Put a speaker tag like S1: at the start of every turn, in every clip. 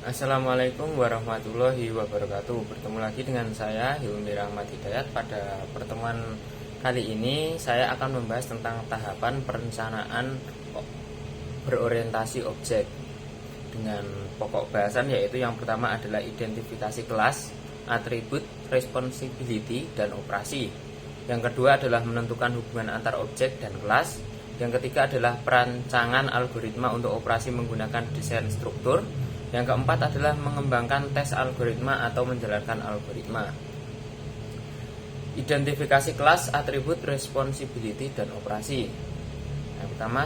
S1: Assalamualaikum warahmatullahi wabarakatuh. Bertemu lagi dengan saya Hilmi Rahmat Hidayat. Pada pertemuan kali ini saya akan membahas tentang tahapan perencanaan berorientasi objek dengan pokok bahasan, yaitu yang pertama adalah identifikasi kelas, atribut, responsibility, dan operasi. Yang kedua adalah menentukan hubungan antar objek dan kelas. Yang ketiga adalah perancangan algoritma untuk operasi menggunakan desain struktur. Yang keempat adalah mengembangkan tes algoritma atau menjalankan algoritma. Identifikasi kelas, atribut, responsibility, dan operasi. Yang pertama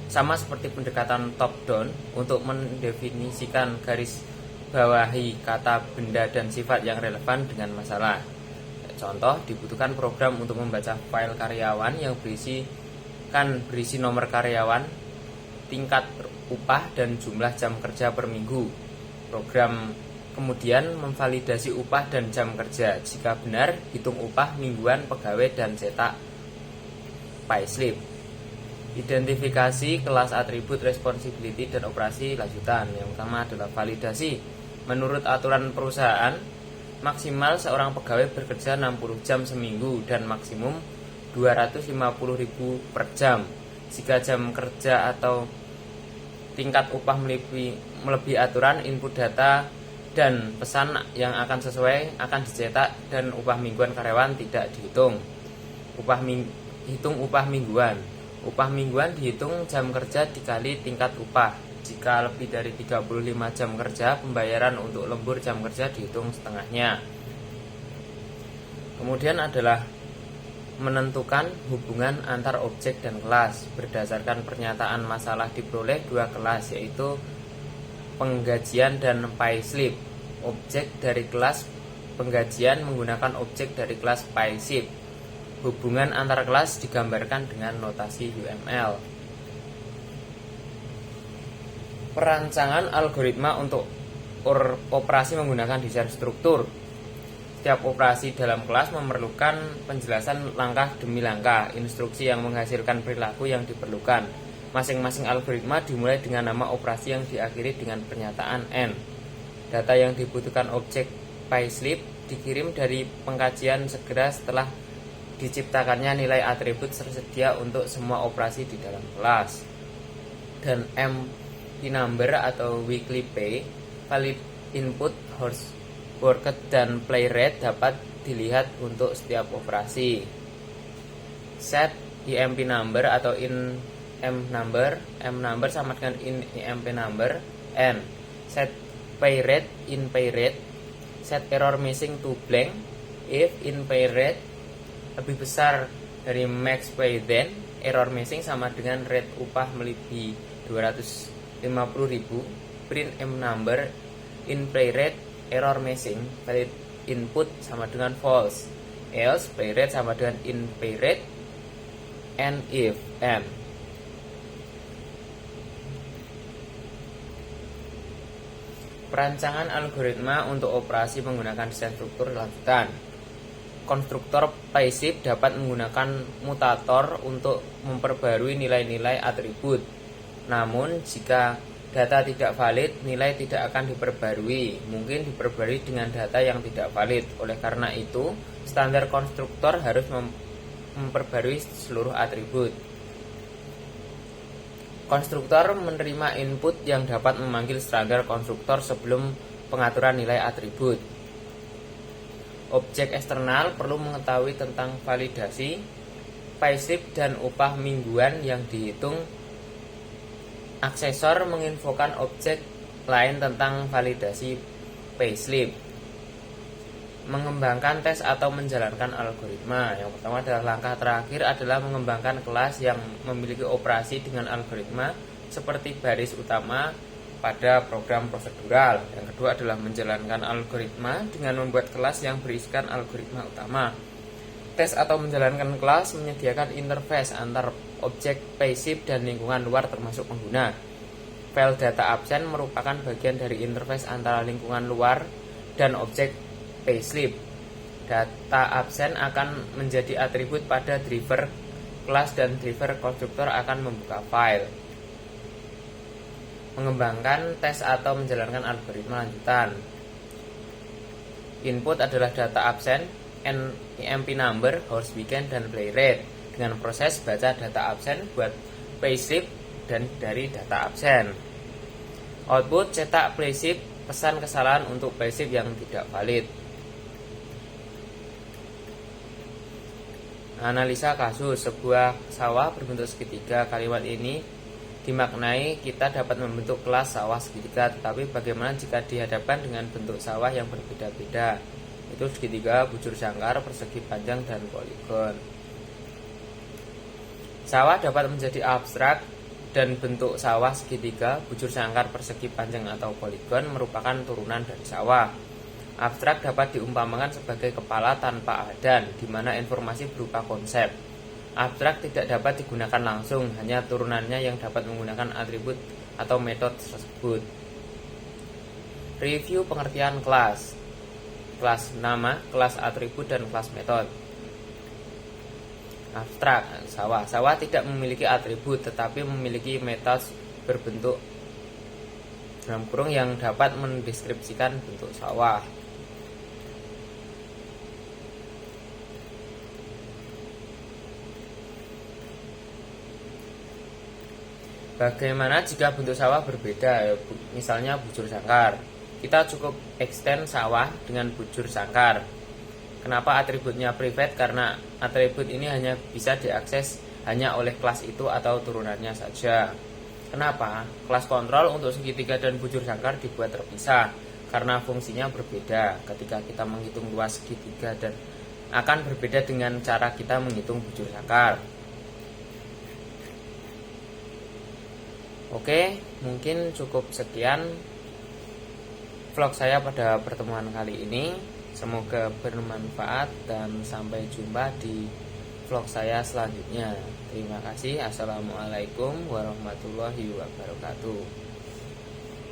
S1: sama seperti pendekatan top down untuk mendefinisikan garis bawahi kata, benda, dan sifat yang relevan dengan masalah. Contoh, dibutuhkan program untuk membaca file karyawan yang berisi nomor karyawan, tingkat upah, dan jumlah jam kerja per minggu. Program kemudian memvalidasi upah dan jam kerja. Jika benar, hitung upah mingguan pegawai dan cetak payslip. Identifikasi kelas, atribut, responsibility, dan operasi lanjutan. Yang pertama adalah validasi. Menurut aturan perusahaan, maksimal seorang pegawai bekerja 60 jam seminggu dan maksimum 250.000 per jam. Jika jam kerja atau tingkat upah melebihi aturan, input data dan pesan yang akan dicetak dan upah mingguan karyawan tidak dihitung. Hitung upah mingguan. Upah mingguan dihitung jam kerja dikali tingkat upah. Jika lebih dari 35 jam kerja, pembayaran untuk lembur jam kerja dihitung setengahnya. Kemudian adalah menentukan hubungan antar objek dan kelas. Berdasarkan pernyataan masalah diperoleh dua kelas, yaitu penggajian dan payslip. Objek dari kelas penggajian menggunakan objek dari kelas payslip. Hubungan antar kelas digambarkan dengan notasi UML. Perancangan algoritma untuk operasi menggunakan desain struktur. Setiap operasi dalam kelas memerlukan penjelasan langkah demi langkah, instruksi yang menghasilkan perilaku yang diperlukan. Masing-masing algoritma dimulai dengan nama operasi yang diakhiri dengan pernyataan N. Data yang dibutuhkan objek payslip dikirim dari pengkajian segera setelah diciptakannya nilai atribut tersedia untuk semua operasi di dalam kelas. Dan MP number atau weekly pay, valid input, worked, dan play rate dapat dilihat untuk setiap operasi. Set IMP number atau in M number sama dengan in IMP number. N. Set pay rate in pay rate. Set error missing to blank. If in pay rate lebih besar dari max pay, then error missing sama dengan rate upah melebihi 250.000. Print M number in pay rate, error missing, valid input sama dengan false. Else pay rate sama dengan in pay rate. And if N. Perancangan algoritma untuk operasi menggunakan desain struktur lanjutan. Konstruktor payslip dapat menggunakan mutator untuk memperbarui nilai-nilai atribut. Namun jika data tidak valid, nilai tidak akan diperbarui. Mungkin diperbarui dengan data yang tidak valid. Oleh karena itu, standar konstruktor harus memperbarui seluruh atribut. Konstruktor menerima input yang dapat memanggil standar konstruktor sebelum pengaturan nilai atribut. Objek eksternal perlu mengetahui tentang validasi payslip dan upah mingguan yang dihitung. Aksesor menginfokan objek lain tentang validasi payslip. Mengembangkan tes atau menjalankan algoritma. Yang pertama adalah langkah terakhir adalah mengembangkan kelas yang memiliki operasi dengan algoritma seperti baris utama pada program prosedural. Yang kedua adalah menjalankan algoritma dengan membuat kelas yang berisikan algoritma utama. Tes atau menjalankan kelas menyediakan interface antar objek payslip dan lingkungan luar termasuk pengguna. File data absen merupakan bagian dari interface antara lingkungan luar dan objek payslip. Data absen akan menjadi atribut pada driver kelas dan driver konstruktor akan membuka file. Mengembangkan tes atau menjalankan algoritma lanjutan. Input adalah data absen, IMP number, hours weekend, dan play rate. Dengan proses baca data absen buat payslip dan dari data absen. Output cetak payslip, pesan kesalahan untuk payslip yang tidak valid. Analisa kasus. Sebuah sawah berbentuk segitiga. Kalimat ini dimaknai kita dapat membentuk kelas sawah segitiga, tetapi bagaimana jika dihadapkan dengan bentuk sawah yang berbeda-beda, itu segitiga, bujur sangkar, persegi panjang, dan poligon. Sawah dapat menjadi abstrak, dan bentuk sawah segitiga, bujur sangkar, persegi panjang, atau poligon merupakan turunan dari sawah. Abstrak dapat diumpamakan sebagai kepala tanpa adan, di mana informasi berupa konsep. Abstrak tidak dapat digunakan langsung, hanya turunannya yang dapat menggunakan atribut atau metode tersebut. Review pengertian kelas. Kelas nama, kelas atribut, dan kelas metode. Abstrak, sawah. Sawah tidak memiliki atribut, tetapi memiliki metode berbentuk dalam kurung yang dapat mendeskripsikan bentuk sawah. Bagaimana jika bentuk sawah berbeda, misalnya bujur sangkar? Kita cukup extend sawah dengan bujur sangkar. Kenapa atributnya private? Karena atribut ini hanya bisa diakses hanya oleh kelas itu atau turunannya saja. Kenapa? Kelas kontrol untuk segitiga dan bujur sangkar dibuat terpisah, karena fungsinya berbeda ketika kita menghitung luas segitiga dan akan berbeda dengan cara kita menghitung bujur sangkar. Oke, mungkin cukup sekian vlog saya pada pertemuan kali ini. Semoga bermanfaat dan sampai jumpa di vlog saya selanjutnya. Terima kasih. Assalamualaikum warahmatullahi wabarakatuh.